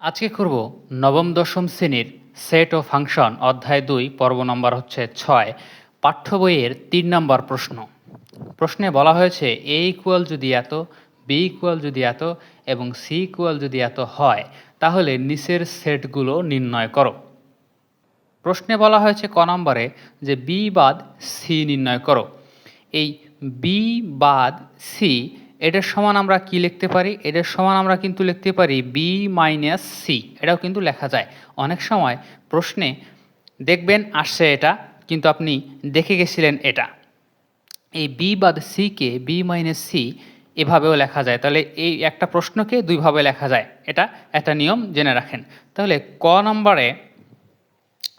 আজকে করব নবম দশম শ্রেণীর সেট ও ফাংশন অধ্যায় ২ পর্ব নম্বর হচ্ছে ৬ পাঠ্য বইয়ের ৩ নম্বর প্রশ্ন। প্রশ্নে বলা হয়েছে এ ইকুয়াল যদি এত, বি ইকুয়াল যদি এত এবং সি ইকুয়াল যদি এত হয় তাহলে নিচের সেটগুলো নির্ণয় করো। প্রশ্নে বলা হয়েছে ক নম্বরে যে বি বাদ সি নির্ণয় করো। এই বি বাদ সি এটার সমান আমরা কি লিখতে পারি? এটার সমান আমরা কিন্তু লিখতে পারি বি মাইনাস সি। এটাও কিন্তু লেখা যায়। অনেক সময় প্রশ্নে দেখবেন আসছে এটা, কিন্তু আপনি দেখে গেছিলেন এটা। এই বি বাদ সিকে বি মাইনাস সি এভাবেও লেখা যায়। তাহলে এই একটা প্রশ্নকে দুইভাবে লেখা যায়, এটা একটা নিয়ম জেনে রাখেন। তাহলে ক নম্বরে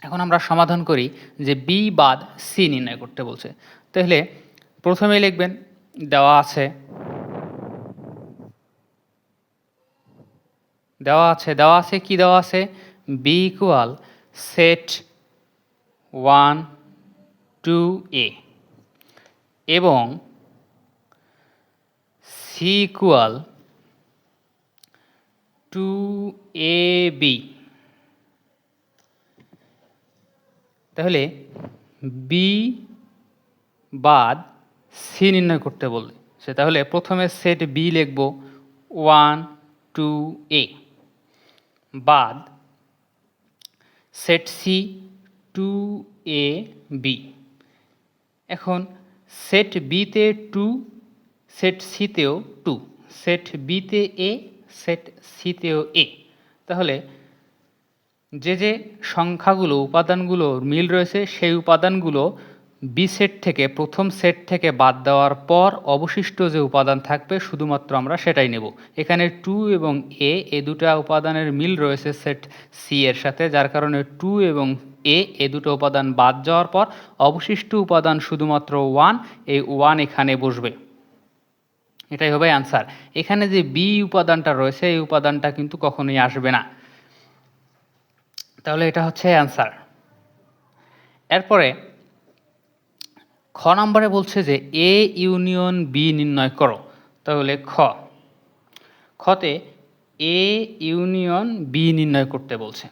এখন আমরা সমাধান করি যে বি বাদ সি নির্ণয় করতে বলছে। তাহলে প্রথমে লিখবেন দেওয়া আছে কি দেওয়া আছে? বি ইকুয়াল সেট 1 2 a এবং সি ইকুয়াল 2ab। তাহলে বি বাদ সি নির্ণয় করতে বলছে। তাহলে প্রথমে সেট বি লিখব 1 2a বাদ সেট সি 2ab। এখন সেট বিতে 2, সেট সিতেও 2, সেট বিতে এ, সেট সিতেও এ। তাহলে যে যে সংখ্যাগুলো উপাদানগুলো মিল রয়েছে সেই উপাদানগুলো বি সেট থেকে প্রথম সেট থেকে বাদ দেওয়ার পর অবশিষ্ট যে উপাদান থাকবে শুধুমাত্র আমরা সেটাই নেব। এখানে 2 এবং এ দুটো উপাদানের মিল রয়েছে সেট সি এর সাথে, যার কারণে 2 এবং এ দুটো উপাদান বাদ যাওয়ার পর অবশিষ্ট উপাদান শুধুমাত্র 1, এই 1 এখানে বসবে। এটাই হবে অ্যান্সার। এখানে যে বি উপাদানটা রয়েছে এই উপাদানটা কিন্তু কখনোই আসবে না। তাহলে এটা হচ্ছে অ্যান্সার। এরপরে খ নম্বরে বলছে যে এ ইউনিয়ন বি নির্ণয় করো। তাহলে খতে এ ইউনিয়ন বি নির্ণয় করতে বলছে।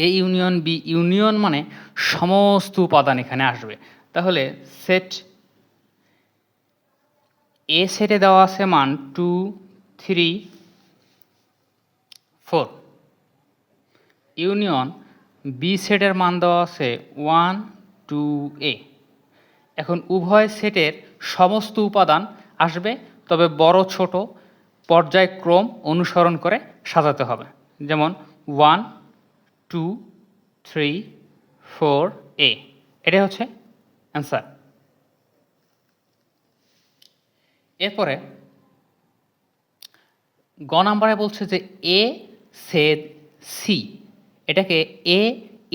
এ ইউনিয়ন বি, ইউনিয়ন মানে সমস্ত উপাদান এখানে আসবে। তাহলে সেট এ সেটে দেওয়া আছে মান 2 3 4, ইউনিয়ন বি সেটের মান দেওয়া আছে 1 2a। এখন উভয় সেটের সমস্ত উপাদান আসবে, তবে বড় ছোট পর্যায়ক্রম অনুসরণ করে সাজাতে হবে। যেমন 1 2 3 4a, এটাই হচ্ছে অ্যান্সার। এরপরে গ নাম্বারে বলছে যে এ সেদ সি, এটাকে এ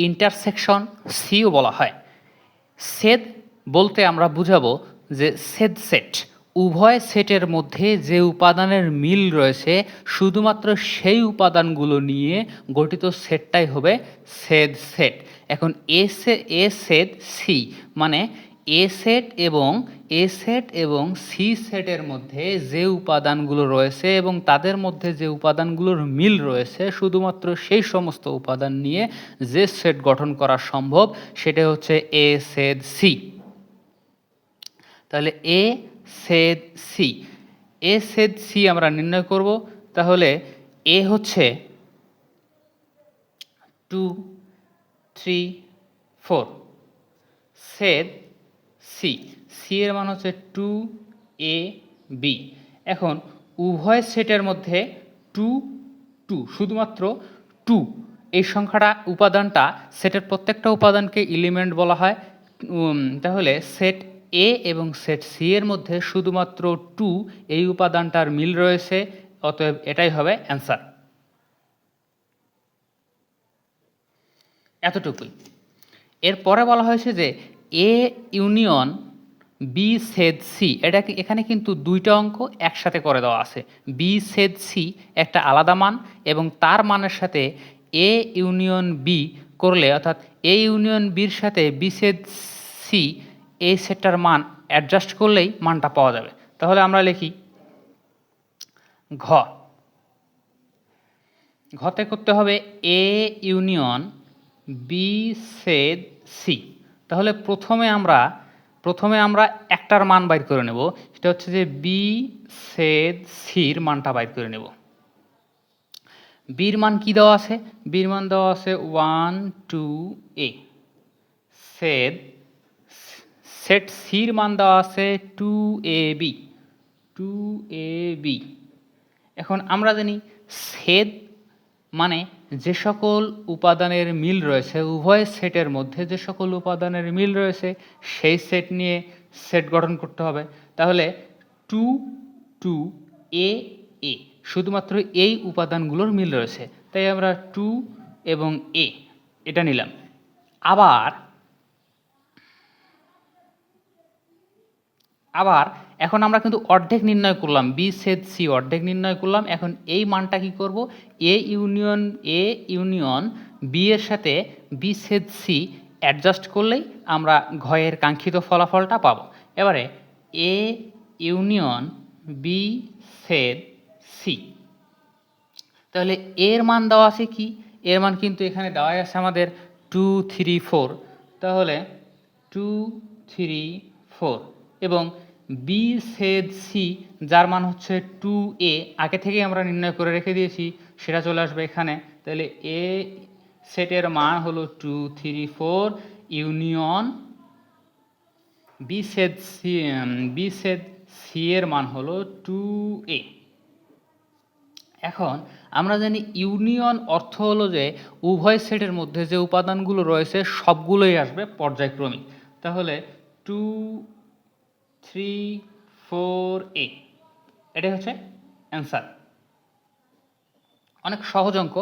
ইন্টারসেকশন সিও বলা হয়। সেদ বলতে আমরা বুঝাবো যে সেদ সেট, উভয় সেটের মধ্যে যে উপাদানের মিল রয়েছে শুধুমাত্র সেই উপাদানগুলো নিয়ে গঠিত সেটটাই হবে সেদ সেট। এখন এ সেদ সি মানে এ সেট এবং সি সেটের মধ্যে যে উপাদানগুলো রয়েছে এবং তাদের মধ্যে যে উপাদানগুলোর মিল রয়েছে শুধুমাত্র সেই সমস্ত উপাদান নিয়ে যে সেট গঠন করা সম্ভব সেটা হচ্ছে এ সেদ সি। তাহলে এ সেদ সি, এ সেদ সি আমরা নির্ণয় করব। তাহলে এ হচ্ছে 2 3 4, সেদ সি, সি এর মান হচ্ছে 2ab। এখন উভয় সেটের মধ্যে 2 2, শুধুমাত্র 2 এই সংখ্যাটা উপাদানটা, সেটের প্রত্যেকটা উপাদানকে এলিমেন্ট বলা হয়। তাহলে সেট এ এবং সেট সি এর মধ্যে শুধুমাত্র 2 এই উপাদানটার মিল রয়েছে, অতএব এটাই হবে অ্যান্সার। এতটুকুই। এরপরে বলা হয়েছে যে এ ইউনিয়ন বি সেদ সি, এটাকে এখানে কিন্তু দুইটা অঙ্ক একসাথে করে দেওয়া আছে। বি সেদ সি একটা আলাদা মান এবং তার মানের সাথে এ ইউনিয়ন বি করলে, অর্থাৎ এ ইউনিয়ন বির সাথে বি সেদ সি এই সেটটার মান অ্যাডজাস্ট করলেই মানটা পাওয়া যাবে। তাহলে আমরা লিখি ঘ, ঘতে করতে হবে এ ইউনিয়ন বি সেড সি। তাহলে প্রথমে আমরা একটার মান বাইর করে নেব, সেটা হচ্ছে যে বি সেড সির মানটা বাইর করে নেব। বির মান কি দেওয়া আছে? বির মান দেওয়া আছে 1 2 এ। সেড সেট সির মান দেওয়া আছে 2 এ বি 2 এ বি। এখন আমরা জানি সেট মানে যে সকল উপাদানের মিল রয়েছে, উভয় সেটের মধ্যে যে সকল উপাদানের মিল রয়েছে সেই সেট নিয়ে সেট গঠন করতে হবে। তাহলে 2 2 এ এ শুধুমাত্র এই উপাদানগুলোর মিল রয়েছে, তাই আমরা 2 এবং এ এটা নিলাম। আবার এখন আমরা কিন্তু অর্ধেক নির্ণয় করলাম, বি সেদ সি অর্ধেক নির্ণয় করলাম। এখন এই মানটা কি করব, এ ইউনিয়ন বি এর সাথে বি সেদ সি অ্যাডজাস্ট করলেই আমরা ঘয়ের কাঙ্ক্ষিত ফলাফলটা পাবো। এবারে এ ইউনিয়ন বি সেদ সি, তাহলে এর মান দেওয়া আছে কি? এর মান কিন্তু এখানে দেওয়া আছে আমাদের 2 3 4। তাহলে 2 3 4 এবং বি সেদ সি যার মান হচ্ছে 2 এ, আগে থেকেই আমরা নির্ণয় করে রেখে দিয়েছি, সেটা চলে আসবে এখানে। তাহলে এ সেটের মান হলো 2 3 4 ইউনিয়ন বি সেদ সি এর মান হলো 2 এ। এখন আমরা জানি ইউনিয়ন অর্থ হলো যে উভয় সেটের মধ্যে যে উপাদানগুলো রয়েছে সবগুলোই আসবে পর্যায়ক্রমিক। তাহলে 2 3 4 এ, এটাই হচ্ছে অ্যান্সার। অনেক সহজ অঙ্ক,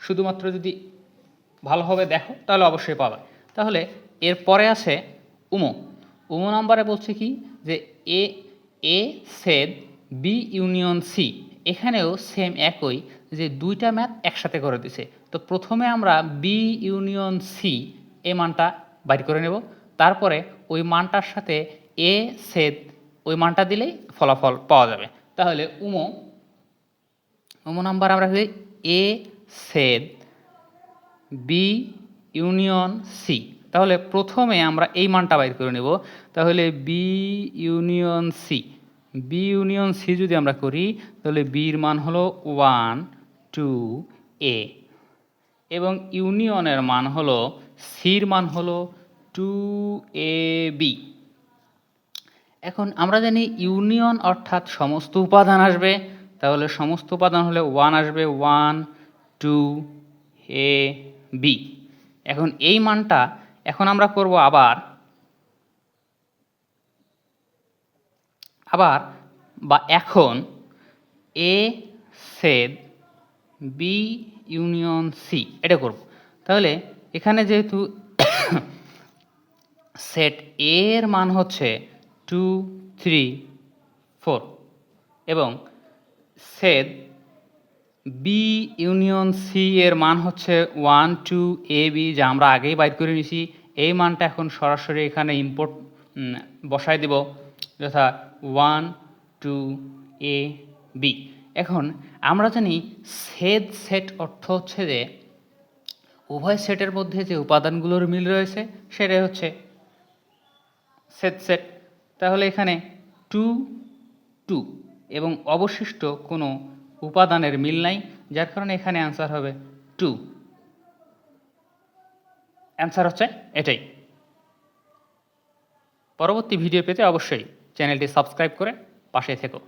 শুধুমাত্র যদি ভালোভাবে দেখো তাহলে অবশ্যই পাবে। তাহলে এরপরে আছে উমো নাম্বারে বলছে কি যে এ সেড বি ইউনিয়ন সি। এখানেও সেম একই, যে দুইটা ম্যাথ একসাথে করে দিছে। তো প্রথমে আমরা বি ইউনিয়ন সি এই মানটা বাইর করে নেব, তারপরে ওই মানটার সাথে এ সেড ওই মানটা দিলেই ফলাফল পাওয়া যাবে। তাহলে উমো নাম্বার আমরা এ সেড বি ইউনিয়ন সি। তাহলে প্রথমে আমরা এই মানটা বাইর করে নেব। তাহলে বি ইউনিয়ন সি যদি আমরা করি, তাহলে বির মান হলো 1 2 এ এবং ইউনিয়নের মান হলো সির মান হলো 2 এ বি। এখন আমরা জানি ইউনিয়ন অর্থাৎ সমস্ত উপাদান আসবে, তাহলে সমস্ত উপাদান হলে 1 আসবে, 1 2 এ বি। এখন এই মানটা এখন আমরা করব আবার এখন এ সেড বি ইউনিয়ন সি এটা করব। তাহলে এখানে যেহেতু সেট এ এর মান হচ্ছে 2 3 4 এবং সেট বি ইউনিয়ন সি এর মান হচ্ছে 1 2 এ বি, যা আমরা আগেই বাইর করে নিয়েছি। এই মানটা এখন সরাসরি এখানে ইম্পোর্ট বসায় দেব, যথা 1 2 এ বি। এখন আমরা জানি সেট অর্থ হচ্ছে যে উভয় সেটের মধ্যে যে উপাদানগুলোর মিল রয়েছে সেটাই হচ্ছে সেট। তাহলে এখানে 2 2 এবং অবশিষ্ট কোনো উপাদানের মিল নাই, যার কারণে এখানে অ্যান্সার হবে 2। অ্যান্সার হচ্ছে এটাই। পরবর্তী ভিডিও পেতে অবশ্যই চ্যানেলটি সাবস্ক্রাইব করে পাশে থেকো।